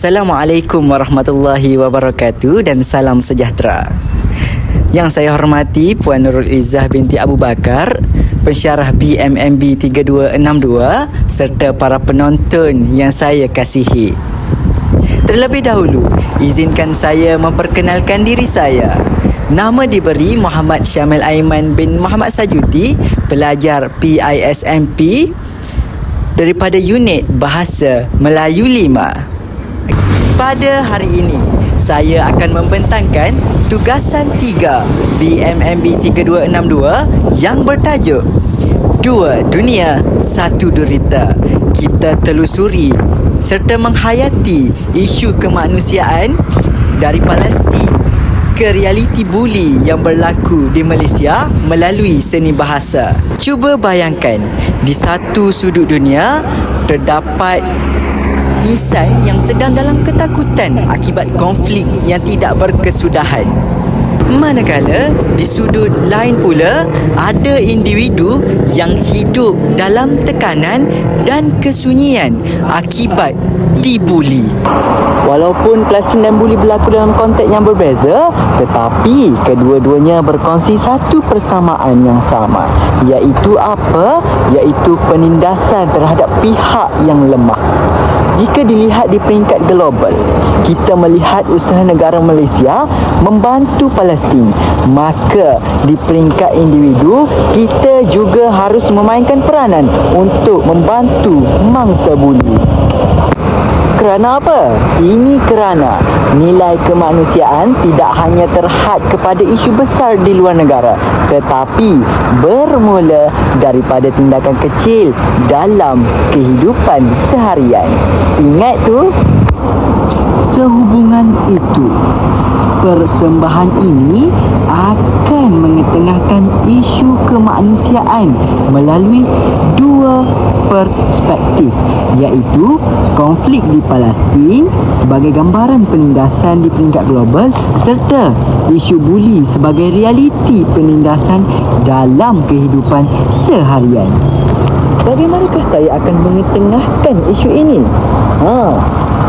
Assalamualaikum warahmatullahi wabarakatuh dan salam sejahtera. Yang saya hormati Puan Nurul Izzah binti Abu Bakar, pensyarah BMMB 3262 serta para penonton yang saya kasihi. Terlebih dahulu, izinkan saya memperkenalkan diri saya. Nama diberi Muhammad Syamil Aiman bin Muhammad Sajuti, pelajar PISMP daripada unit Bahasa Melayu 5. Pada hari ini, saya akan membentangkan tugasan 3 BMMB 3262 yang bertajuk Dua Dunia, Satu Derita. Kita telusuri serta menghayati isu kemanusiaan dari Palestin ke realiti buli yang berlaku di Malaysia melalui seni bahasa. Cuba bayangkan, di satu sudut dunia terdapat insan yang sedang dalam ketakutan akibat konflik yang tidak berkesudahan. Manakala di sudut lain pula ada individu yang hidup dalam tekanan dan kesunyian akibat dibuli. Walaupun Palestin dan buli berlaku dalam konteks yang berbeza, tetapi kedua-duanya berkongsi satu persamaan yang sama, iaitu apa? Iaitu penindasan terhadap pihak yang lemah. Jika dilihat di peringkat global, kita melihat usaha negara Malaysia membantu Palestin, maka di peringkat individu, kita juga harus memainkan peranan untuk membantu mangsa buli. Kerana apa? Ini kerana nilai kemanusiaan tidak hanya terhad kepada isu besar di luar negara, tetapi bermula daripada tindakan kecil dalam kehidupan seharian. Ingat tu? Sehubungan itu, persembahan ini akan mengetengahkan isu kemanusiaan melalui dua perspektif, iaitu konflik di Palestin sebagai gambaran penindasan di peringkat global serta isu buli sebagai realiti penindasan dalam kehidupan seharian. Bagaimanakah saya akan mengetengahkan isu ini?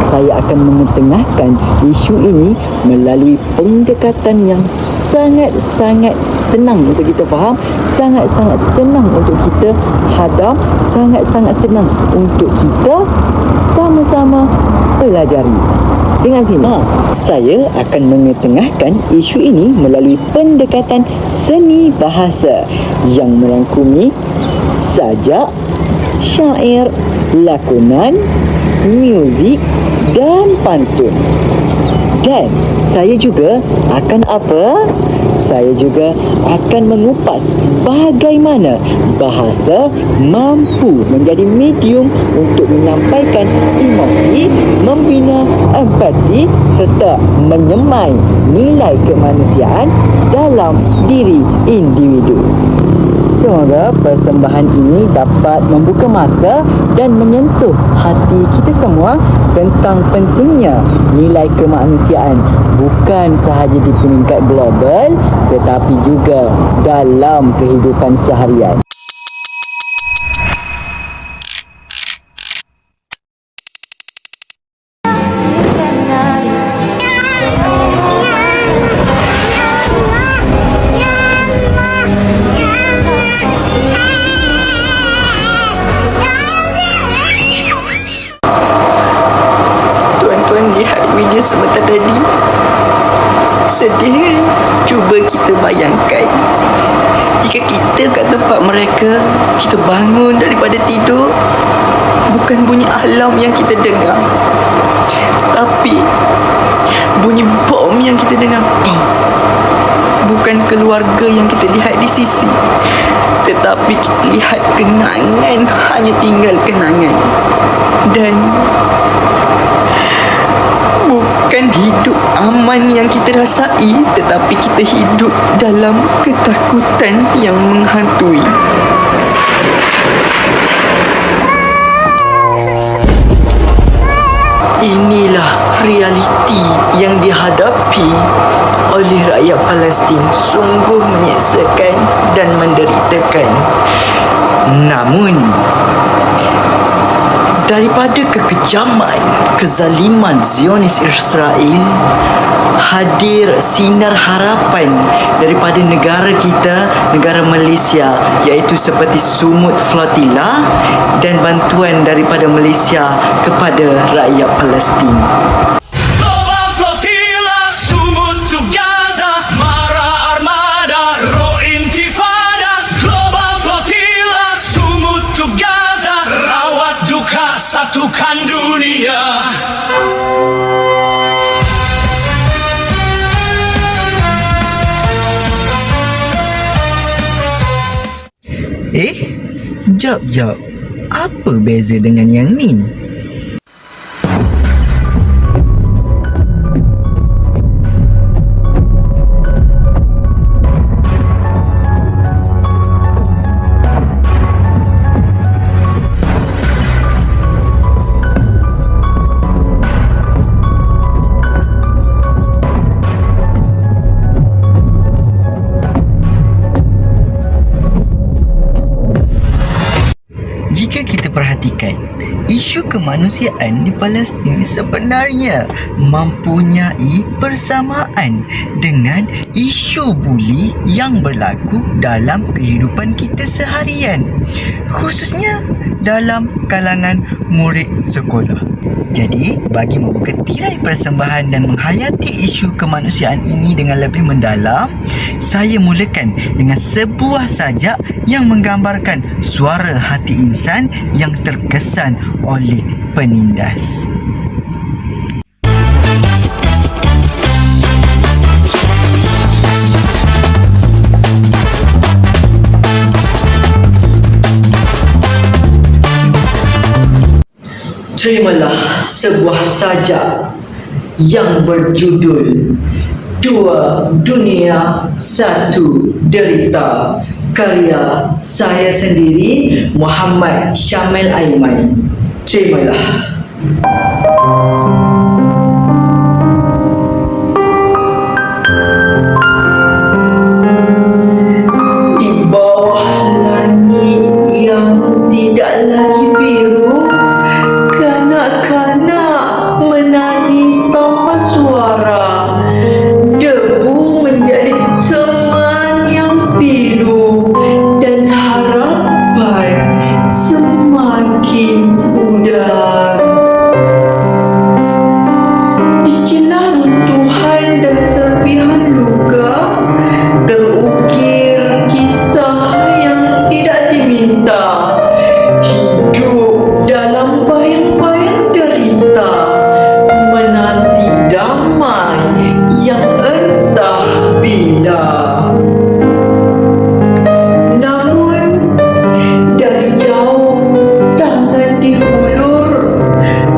Saya akan mengetengahkan isu ini melalui pendekatan yang sangat-sangat senang untuk kita faham, sangat-sangat senang untuk kita hadam, sangat-sangat senang untuk kita sama-sama pelajari. Dengar sini, saya akan mengetengahkan isu ini melalui pendekatan seni bahasa yang merangkumi sajak, syair, lakonan, muzik dan pantun. Dan saya juga akan apa? Saya juga akan mengupas bagaimana bahasa mampu menjadi medium untuk menyampaikan emosi, membina empati serta menyemai nilai kemanusiaan dalam diri individu. Semoga persembahan ini dapat membuka mata dan menyentuh hati kita semua tentang pentingnya nilai kemanusiaan, bukan sahaja di peringkat global tetapi juga dalam kehidupan seharian. Lihat video sebentar tadi, sedih kan? Cuba kita bayangkan, jika kita kat tempat mereka, kita bangun daripada tidur, bukan bunyi alarm yang kita dengar, tapi bunyi bom yang kita dengar. Bom. Bukan keluarga yang kita lihat di sisi, tetapi kita lihat kenangan, hanya tinggal kenangan. Dan bukan hidup aman yang kita rasai, tetapi kita hidup dalam ketakutan yang menghantui. Inilah realiti yang dihadapi oleh rakyat Palestin. Sungguh menyeksakan dan menderitakan. Namun daripada kekejaman, kezaliman Zionis Israel, hadir sinar harapan daripada negara kita, negara Malaysia, iaitu seperti sumut flotilla dan bantuan daripada Malaysia kepada rakyat Palestin. Satukan dunia. Jap. Apa beza dengan yang ni? Jika kita perhatikan, isu kemanusiaan di Palestin sebenarnya mempunyai persamaan dengan isu buli yang berlaku dalam kehidupan kita seharian, khususnya dalam kalangan murid sekolah. Jadi, bagi membuka tirai persembahan dan menghayati isu kemanusiaan ini dengan lebih mendalam, saya mulakan dengan sebuah sajak yang menggambarkan suara hati insan yang terkesan oleh penindas. Terimalah sebuah sajak yang berjudul Dua Dunia Satu Derita, karya saya sendiri, Muhammad Syamil Aiman. Terimalah. Di bawah langit yang tidak lagi biru, kanak-kanak menangis tanpa suara. Debu menjadi teman yang pilu dan harapan semakin pudar. Di celah runtuhan dan serpihan luka, terukir kisah yang tidak diminta. Hidup dalam bayang-bayang derita, menanti damai yang entah bila. Namun dari jauh tangan dihulur,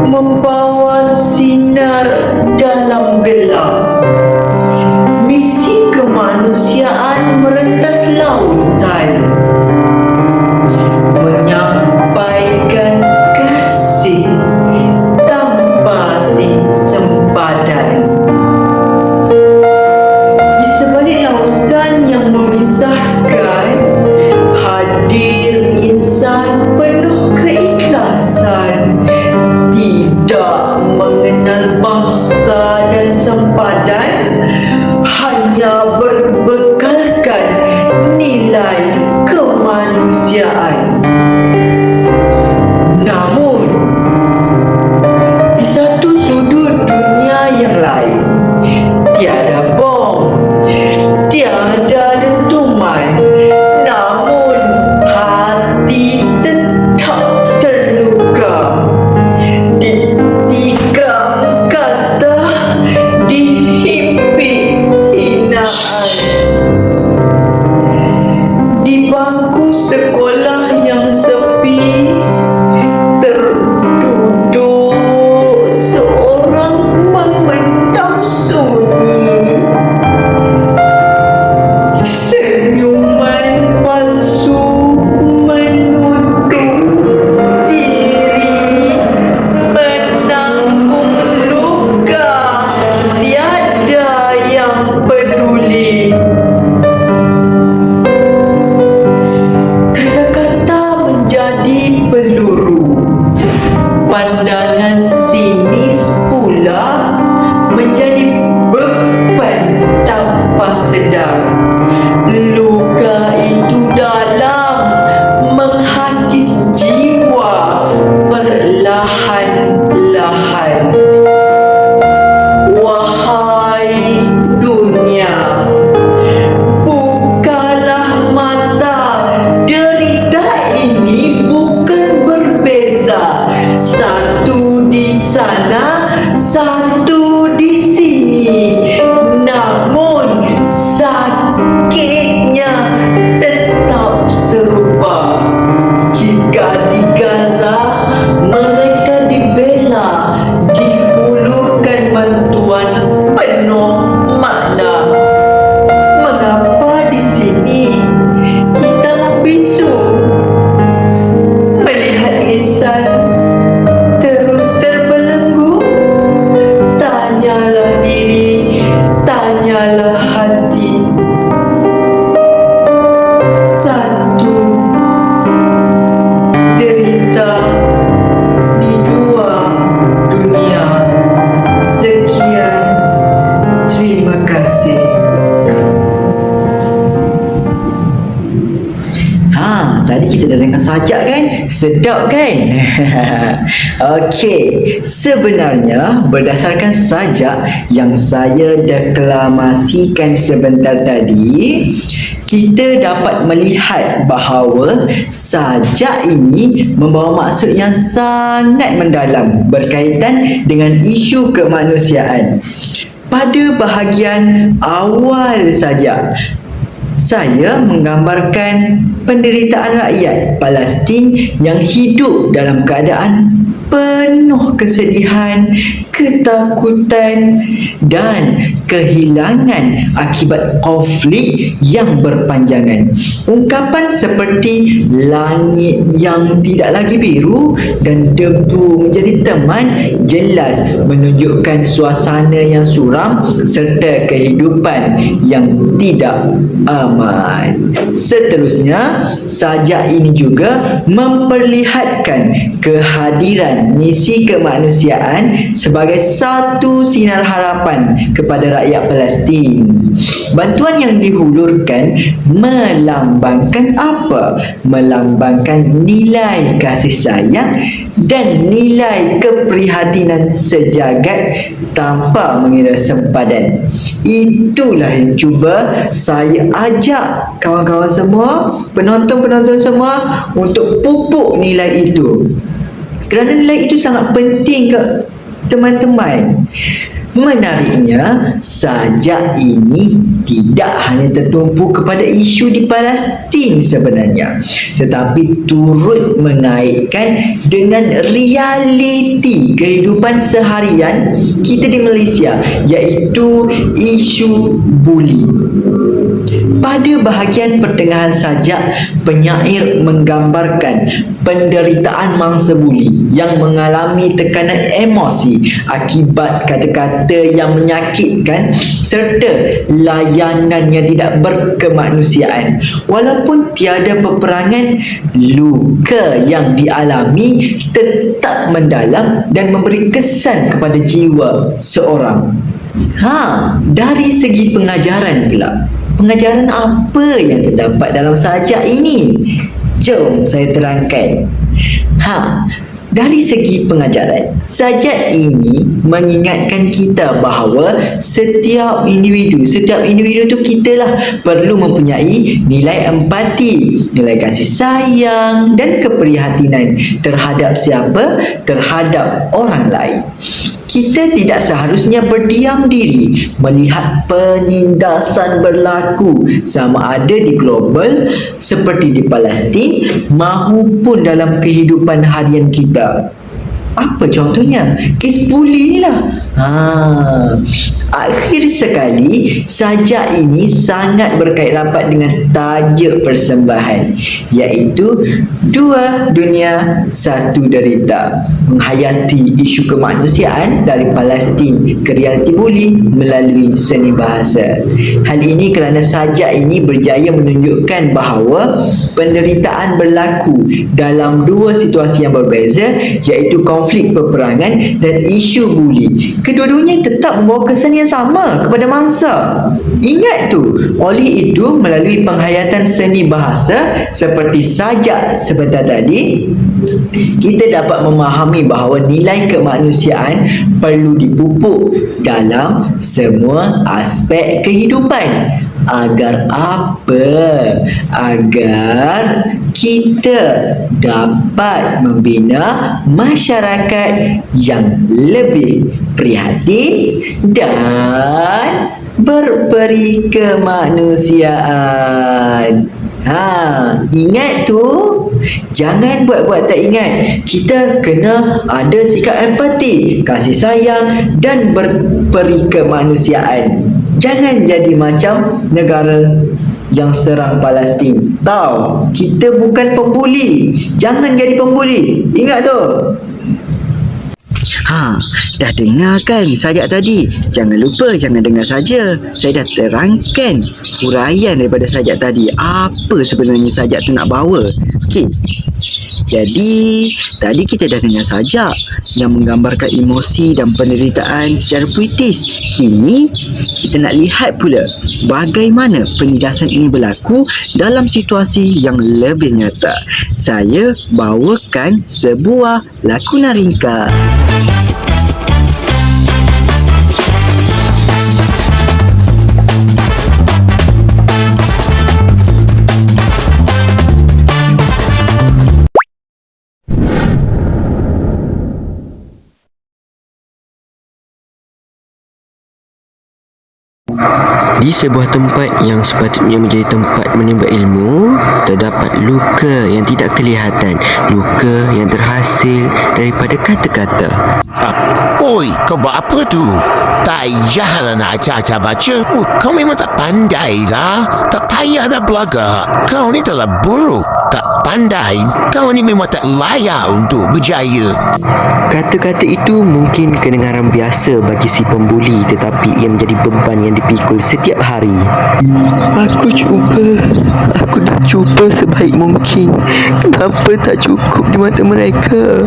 membawa sinar dalam gelap. Misi kemanusiaan merentas lautan, menyampaikan kasih tanpa sempadan. Di sebalik lautan yang memisahkan, hadir insan penuh keikhlasan, tidak mengenal bangsa dan sempadan, hanya berbekalkan nilai kemanusiaan. Namun, di satu sudut dunia yang lain, tiada bom, tiada dentuman, namun hati tetap terluka. Ditikam kata, dihimpit hinaan. Di bangku sekolah sajak kan? Sedap kan? Okey, sebenarnya berdasarkan sajak yang saya deklamasikan sebentar tadi, kita dapat melihat bahawa sajak ini membawa maksud yang sangat mendalam berkaitan dengan isu kemanusiaan. Pada bahagian awal saja, saya menggambarkan penderitaan rakyat Palestin yang hidup dalam keadaan penuh kesedihan, ketakutan dan kehilangan akibat konflik yang berpanjangan. Ungkapan seperti langit yang tidak lagi biru dan debu menjadi teman jelas menunjukkan suasana yang suram serta kehidupan yang tidak aman. Seterusnya, sajak ini juga memperlihatkan kehadiran misi kemanusiaan sebagai satu sinar harapan kepada rakyat Palestin. Bantuan yang dihulurkan melambangkan apa? Melambangkan nilai kasih sayang dan nilai keprihatinan sejagat tanpa mengira sempadan. Itulah yang cuba saya ajak kawan-kawan semua, penonton-penonton semua untuk pupuk nilai itu. Kerana nilai itu sangat penting ke teman-teman. Menariknya, sajak ini tidak hanya tertumpu kepada isu di Palestin sebenarnya, tetapi turut mengaitkan dengan realiti kehidupan seharian kita di Malaysia, iaitu isu buli. Pada bahagian pertengahan sajak, penyair menggambarkan penderitaan mangsa buli yang mengalami tekanan emosi akibat kata-kata yang menyakitkan serta layanan yang tidak berkemanusiaan. Walaupun tiada peperangan, luka yang dialami tetap mendalam dan memberi kesan kepada jiwa seorang. Dari segi pengajaran pula, pengajaran apa yang terdapat dalam sajak ini? Jom saya terangkan. Dari segi pengajaran, sajak ini mengingatkan kita bahawa setiap individu tu kita lah perlu mempunyai nilai empati, nilai kasih sayang dan keprihatinan terhadap siapa? Terhadap orang lain. Kita tidak seharusnya berdiam diri melihat penindasan berlaku sama ada di global seperti di Palestin maupun dalam kehidupan harian kita. Apa contohnya? Kes buli ni lah. Akhir sekali, sajak ini sangat berkait rapat dengan tajuk persembahan, iaitu Dua Dunia Satu Derita, menghayati isu kemanusiaan dari Palestin ke realiti buli melalui seni bahasa. Hal ini kerana sajak ini berjaya menunjukkan bahawa penderitaan berlaku dalam dua situasi yang berbeza, iaitu konflik peperangan dan isu buli. Kedua-duanya tetap membawa kesan yang sama kepada mangsa. Ingat tu, oleh itu melalui penghayatan seni bahasa seperti sajak sebentar tadi, kita dapat memahami bahawa nilai kemanusiaan perlu dipupuk dalam semua aspek kehidupan. Agar apa? Agar kita dapat membina masyarakat yang lebih prihatin dan berperi kemanusiaan. Ingat tu, jangan buat-buat tak ingat. Kita kena ada sikap empati, kasih sayang dan berperi kemanusiaan. Jangan jadi macam negara yang serang Palestin. Tahu, kita bukan pembuli. Jangan jadi pembuli. Ingat tu. Dah dengar kan sajak tadi? Jangan lupa, jangan dengar saja. Saya dah terangkan huraian daripada sajak tadi. Apa sebenarnya sajak tu nak bawa. Okey, Jadi, tadi kita dah dengar sajak yang menggambarkan emosi dan penderitaan secara puitis. Kini, kita nak lihat pula bagaimana penindasan ini berlaku dalam situasi yang lebih nyata. Saya bawakan sebuah lakonan ringkas. Di sebuah tempat yang sepatutnya menjadi tempat menimba ilmu, terdapat luka yang tidak kelihatan, luka yang terhasil daripada kata-kata. Oi, kau buat apa tu? Tak payahlah nak acak-acak baca. Kau memang tak pandai lah. Tak payah dah belagak. Kau ni telah buruk. Tak pandai. Kau ni memang tak layak untuk berjaya. Kata-kata itu mungkin kedengaran biasa bagi si pembuli, tetapi ia menjadi beban yang dipikul setiap hari. Aku dah cuba sebaik mungkin. Kenapa tak cukup di mata mereka?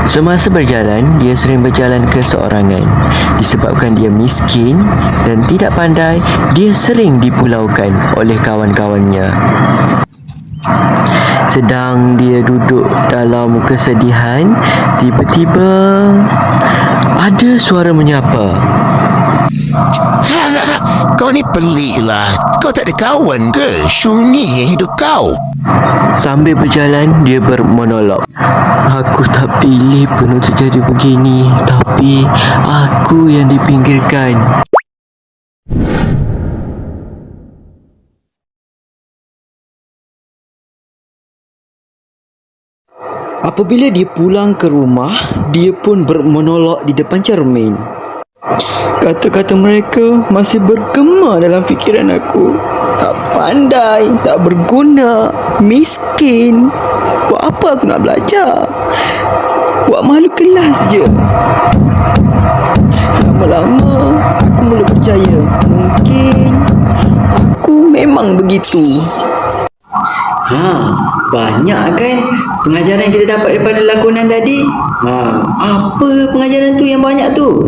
Semasa berjalan, dia sering berjalan keseorangan. Disebabkan dia miskin dan tidak pandai, dia sering dipulaukan oleh kawan-kawannya. Sedang dia duduk dalam kesedihan, tiba-tiba ada suara menyapa. Kau ni pelik lah. Kau tak ada kawan ke? Sunyi hidup kau. Sambil berjalan, dia bermonolog. Aku tak pilih pun untuk jadi begini, tapi aku yang dipinggirkan. Apabila dia pulang ke rumah, dia pun bermonolog di depan cermin. Kata-kata mereka masih bergema dalam fikiran aku. Tak pandai, tak berguna, miskin. Buat apa aku nak belajar? Buat malu kelas je. Lama-lama aku mula percaya, mungkin aku memang begitu. Banyak kan pengajaran yang kita dapat daripada lakonan tadi? Apa pengajaran tu yang banyak tu?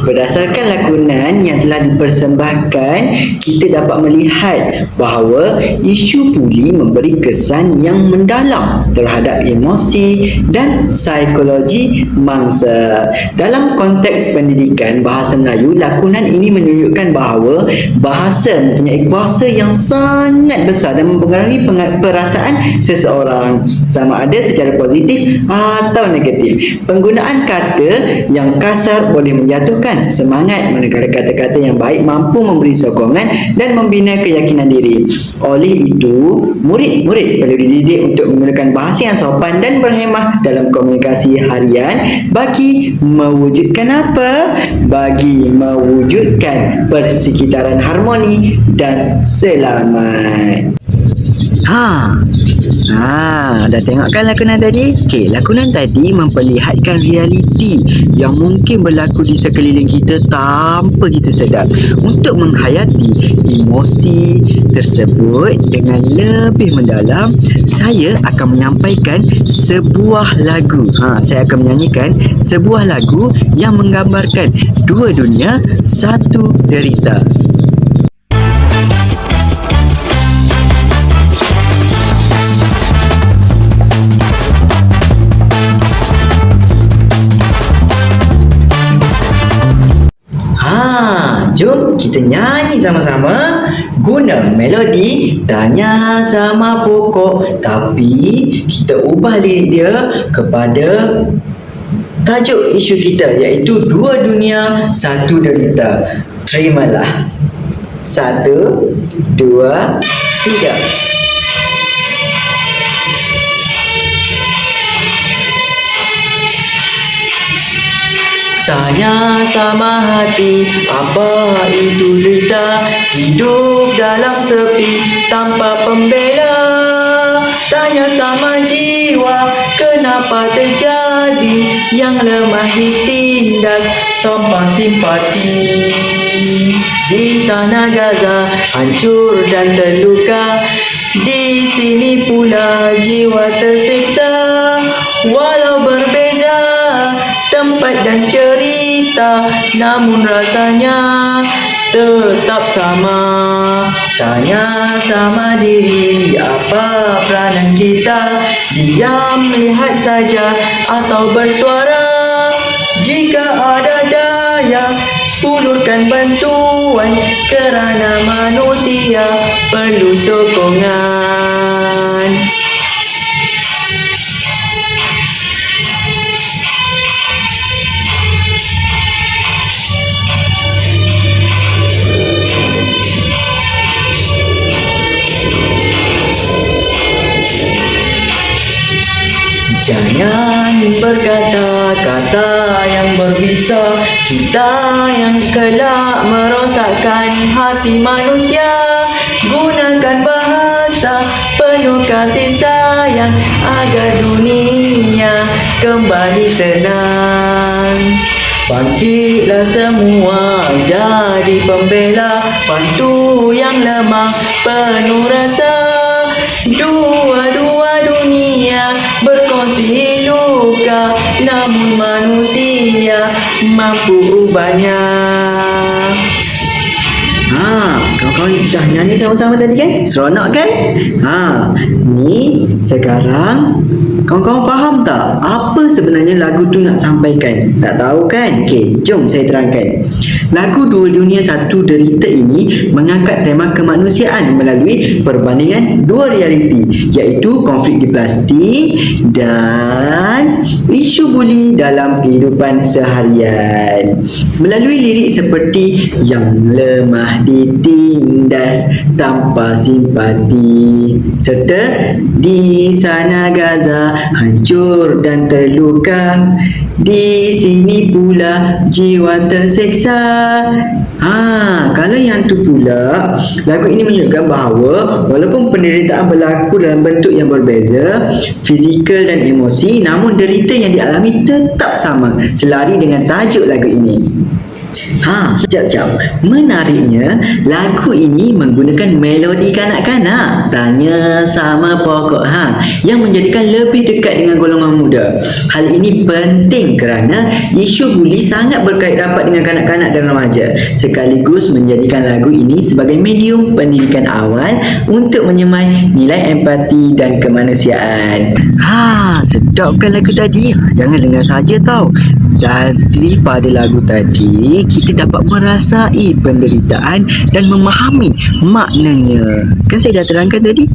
Berdasarkan lakonan yang telah dipersembahkan, kita dapat melihat bahawa isu puli memberi kesan yang mendalam terhadap emosi dan psikologi mangsa. Dalam konteks pendidikan bahasa Melayu, lakonan ini menunjukkan bahawa bahasa mempunyai kuasa yang sangat besar dan mempengaruhi perasaan seseorang, sama ada secara positif atau negatif. Penggunaan kata yang kasar boleh menjatuhkan semangat, manakala kata-kata yang baik mampu memberi sokongan dan membina keyakinan diri. Oleh itu, murid-murid perlu dididik untuk menggunakan bahasa yang sopan dan berhemah dalam komunikasi harian bagi mewujudkan apa? Bagi mewujudkan persekitaran harmoni dan selamat. Dah tengok kan lakonan tadi? Okey, lakonan tadi memperlihatkan realiti yang mungkin berlaku di sekeliling kita tanpa kita sedar. Untuk menghayati emosi tersebut dengan lebih mendalam, saya akan menyampaikan sebuah lagu. Saya akan menyanyikan sebuah lagu yang menggambarkan dua dunia, satu derita. Jom kita nyanyi sama-sama. Guna melodi Tanya Sama Pokok, tapi kita ubah lirik dia kepada tajuk isu kita, iaitu dua dunia, satu derita. Terimalah. 1, 2, 3. Tanya sama hati, apa itu derita? Hidup dalam sepi tanpa pembela, Hanya sama jiwa, kenapa terjadi yang lemah ditindas tanpa simpati? Di sana Gaza hancur dan terluka, di sini pula jiwa tersiksa. Walau berbeza tempat dan cerita, namun rasanya tetap sama. Tanya sama diri, apa peranan kita? Diam lihat saja atau bersuara? Jika ada daya, ulurkan bantuan, kerana manusia perlu sokongan. Jangan berkata-kata yang berbisa, kita yang kelak merosakkan hati manusia. Gunakan bahasa penuh kasih sayang agar dunia kembali tenang. Bangkitlah semua jadi pembela, bantu yang lemah penuh rasa. Dua-dua dunia berkongsi luka, namun manusia mampu ubahnya. Kawan-kawan dah nyanyi sama-sama tadi kan? Seronok kan? Ni sekarang kawan-kawan faham tak apa sebenarnya lagu tu nak sampaikan? Tak tahu kan? Okey, jom saya terangkan. Lagu Dua Dunia Satu Derita ini mengangkat tema kemanusiaan melalui perbandingan dua realiti, iaitu konflik di plastik dan isu buli dalam kehidupan seharian. Melalui lirik seperti yang lemah ditindas tanpa simpati, serta di sana Gaza hancur dan terluka, di sini pula jiwa tersiksa. Kalau yang tu pula, lagu ini menunjukkan bahawa walaupun penderitaan berlaku dalam bentuk yang berbeza, fizikal dan emosi, namun derita yang dialami tetap sama, selari dengan tajuk lagu ini. Sekejap. Menariknya, lagu ini menggunakan melodi kanak-kanak, tanya sama pokok yang menjadikan lebih dekat dengan golongan muda. Hal ini penting kerana isu buli sangat berkait rapat dengan kanak-kanak dan remaja, sekaligus menjadikan lagu ini sebagai medium pendidikan awal untuk menyemai nilai empati dan kemanusiaan. Sedap kan lagu tadi? Jangan dengar saja tau. Daripada lagu tadi, kita dapat merasai penderitaan dan memahami maknanya. Kan saya dah terangkan tadi?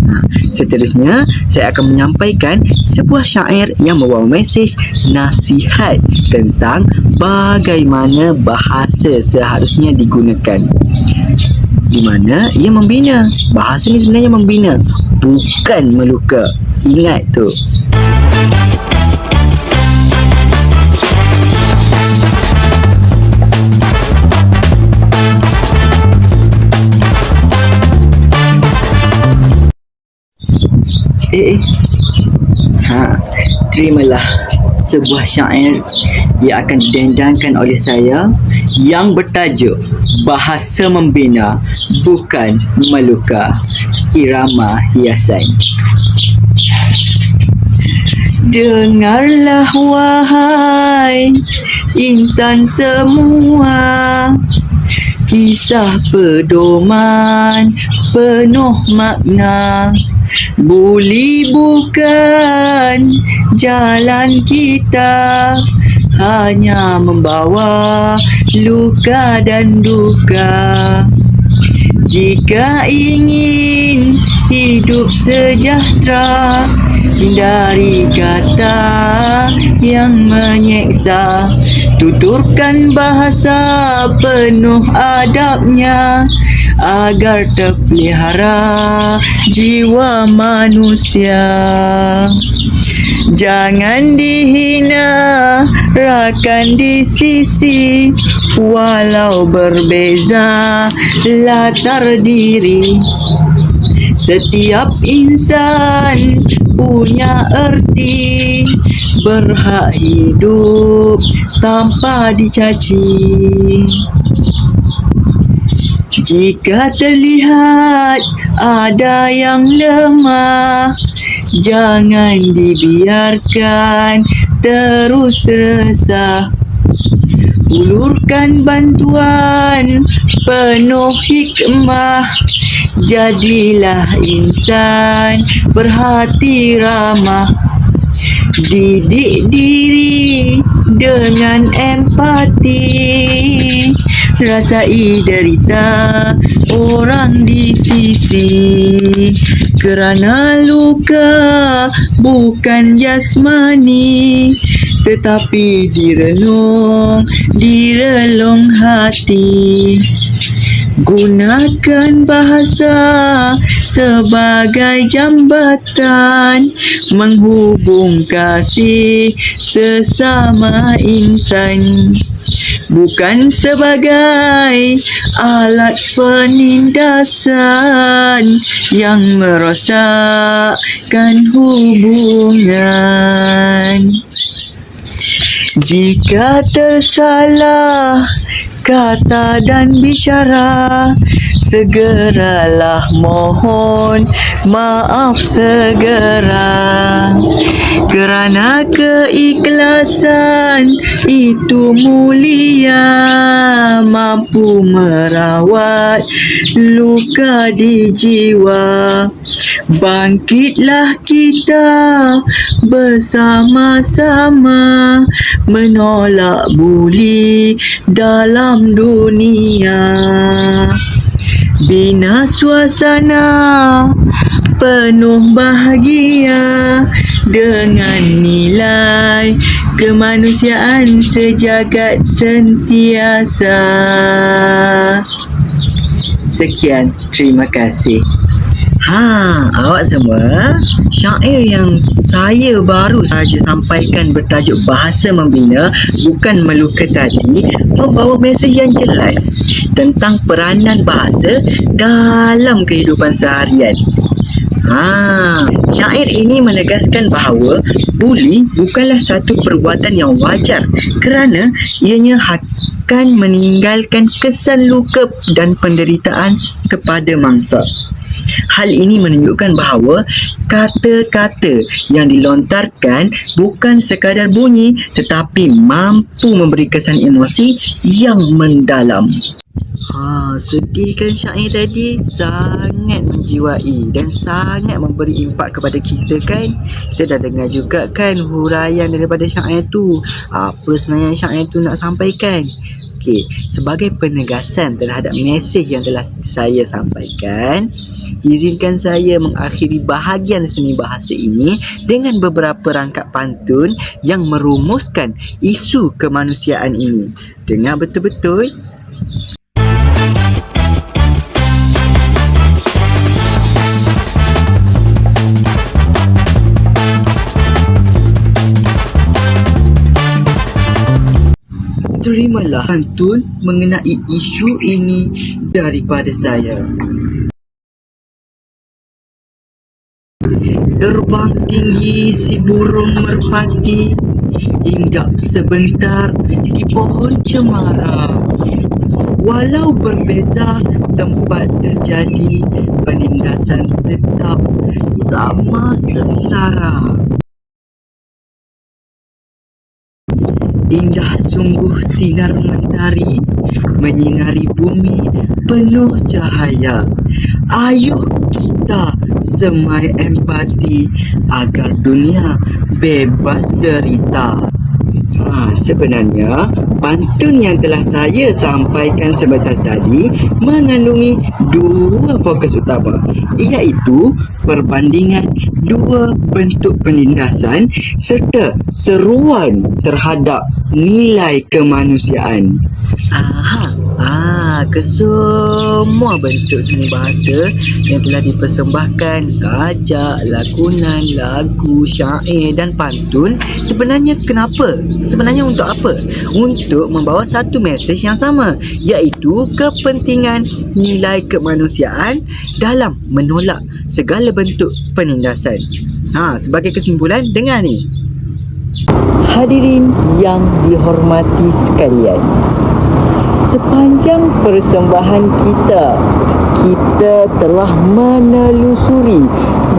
Seterusnya, saya akan menyampaikan sebuah syair yang membawa mesej nasihat tentang bagaimana bahasa seharusnya digunakan, di mana ia membina. Bahasa ni sebenarnya membina, bukan meluka. Ingat tu. Terimalah sebuah syair yang akan didendangkan oleh saya yang bertajuk Bahasa Membina Bukan Meluka, irama hiasan. Dengarlah wahai insan semua, kisah pedoman penuh makna. Buli bukan jalan kita, hanya membawa luka dan duka. Jika ingin hidup sejahtera, hindari kata yang menyeksa. Tuturkan bahasa penuh adabnya, agar terpelihara jiwa manusia. Jangan dihina, rakan di sisi, walau berbeza latar diri. Setiap insan punya erti, berhak hidup tanpa dicaci. Jika terlihat ada yang lemah, jangan dibiarkan terus resah. Ulurkan bantuan penuh hikmah, jadilah insan berhati ramah. Didik diri dengan empati, rasai derita orang di sisi. Kerana luka bukan jasmani, tetapi direlung hati. Gunakan bahasa sebagai jambatan menghubung kasih sesama insan, bukan sebagai alat penindasan yang merosakkan hubungan. Jika tersalah kata dan bicara, segeralah mohon maaf segera. Kerana keikhlasan itu mulia, mampu merawat luka di jiwa. Bangkitlah kita bersama-sama menolak buli dalam dunia. Bina suasana penuh bahagia dengan nilai kemanusiaan sejagat sentiasa. Sekian, terima kasih. Awak semua, syair yang saya baru saja sampaikan bertajuk Bahasa Membina Bukan Meluka tadi membawa mesej yang jelas tentang peranan bahasa dalam kehidupan seharian. Syair ini menegaskan bahawa buli bukanlah satu perbuatan yang wajar kerana ianya akan meninggalkan kesan luka dan penderitaan kepada mangsa. Hal ini menunjukkan bahawa kata-kata yang dilontarkan bukan sekadar bunyi tetapi mampu memberi kesan emosi yang mendalam. Sedih kan syair tadi? Sangat menjiwai dan sangat memberi impak kepada kita kan? Kita dah dengar juga kan huraian daripada syair tu. Apa sebenarnya syair tu nak sampaikan? Okey, sebagai penegasan terhadap mesej yang telah saya sampaikan, izinkan saya mengakhiri bahagian seni bahasa ini dengan beberapa rangkap pantun yang merumuskan isu kemanusiaan ini. Dengar betul-betul. Terimalah pantun mengenai isu ini daripada saya. Terbang tinggi si burung merpati, hinggap sebentar di pohon cemara. Walau berbeza tempat terjadi, penindasan tetap sama sengsara. Indah sungguh sinar mentari menyinari bumi penuh cahaya. Ayuh kita semai empati agar dunia bebas derita. Sebenarnya pantun yang telah saya sampaikan sebentar tadi mengandungi dua fokus utama, iaitu perbandingan dua bentuk penindasan serta seruan terhadap nilai kemanusiaan. Kesemua bentuk seni bahasa yang telah dipersembahkan, sajak, lakonan, lagu, syair dan pantun sebenarnya kenapa? Sebenarnya untuk apa? Untuk membawa satu mesej yang sama, iaitu kepentingan nilai kemanusiaan dalam menolak segala bentuk penindasan. Sebagai kesimpulan, dengar ni. Hadirin yang dihormati sekalian, sepanjang persembahan kita telah menelusuri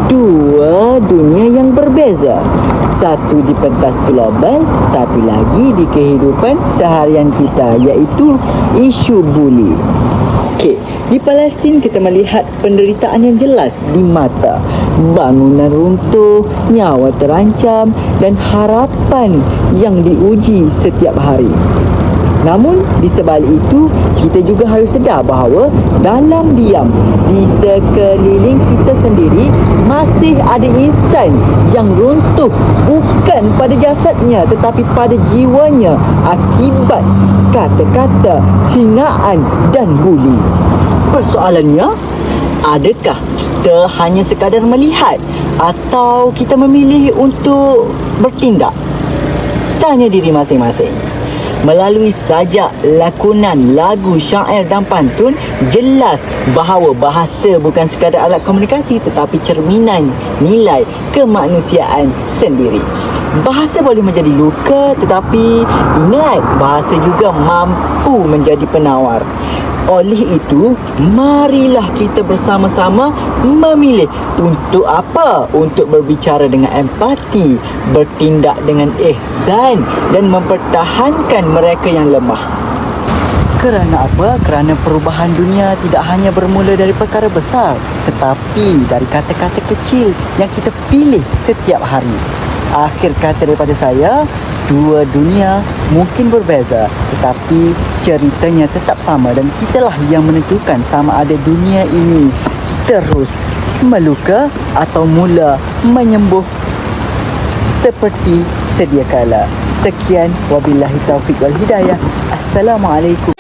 dua dunia yang berbeza. Satu di pentas global, satu lagi di kehidupan seharian kita, iaitu isu buli. Okey, di Palestin kita melihat penderitaan yang jelas di mata. Bangunan runtuh, nyawa terancam dan harapan yang diuji setiap hari. Namun di sebalik itu, kita juga harus sedar bahawa dalam diam di sekeliling kita sendiri masih ada insan yang runtuh, bukan pada jasadnya tetapi pada jiwanya akibat kata-kata hinaan dan buli. Persoalannya, adakah kita hanya sekadar melihat atau kita memilih untuk bertindak? Tanya diri masing-masing. Melalui sajak, lakonan, lagu, syair dan pantun, jelas bahawa bahasa bukan sekadar alat komunikasi tetapi cerminan nilai kemanusiaan sendiri. Bahasa boleh menjadi luka, tetapi ingat, bahasa juga mampu menjadi penawar. Oleh itu, marilah kita bersama-sama memilih untuk apa? Untuk berbicara dengan empati, bertindak dengan ihsan dan mempertahankan mereka yang lemah. Kerana apa? Kerana perubahan dunia tidak hanya bermula dari perkara besar, tetapi dari kata-kata kecil yang kita pilih setiap hari. Akhir kata daripada saya, dua dunia mungkin berbeza, tetapi ceritanya tetap sama dan kitalah yang menentukan sama ada dunia ini terus meluka atau mula menyembuh seperti sedia kala. Sekian, wabillahi taufiq wal hidayah. Assalamualaikum.